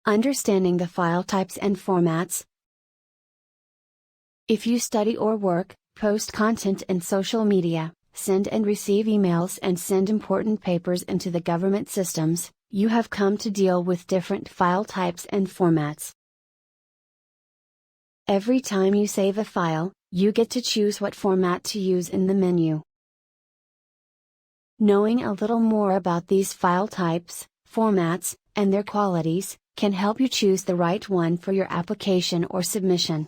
Understanding the file types and formats. If you study or work, post content in social media, send and receive emails and send important papers into the government systems, you have come to deal with different file types and formats. Every time you save a file, you get to choose what format to use in the menu. Knowing a little more about these file types, formats, and their qualities, can help you choose the right one for your application or submission.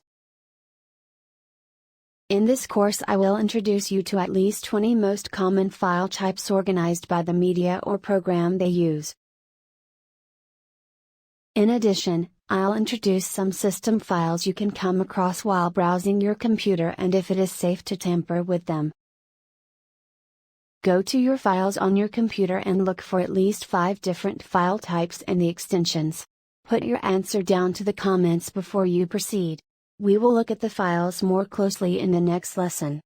In this course I will introduce you to at least 20 most common file types organized by the media or program they use. In addition, I'll introduce some system files you can come across while browsing your computer and if it is safe to tamper with them. Go to your files on your computer and look for at least 5 different file types and the extensions. Put your answer down to the comments before you proceed. We will look at the files more closely in the next lesson.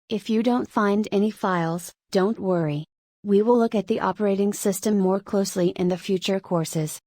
If you don't find any files, don't worry. We will look at the operating system more closely in the future courses.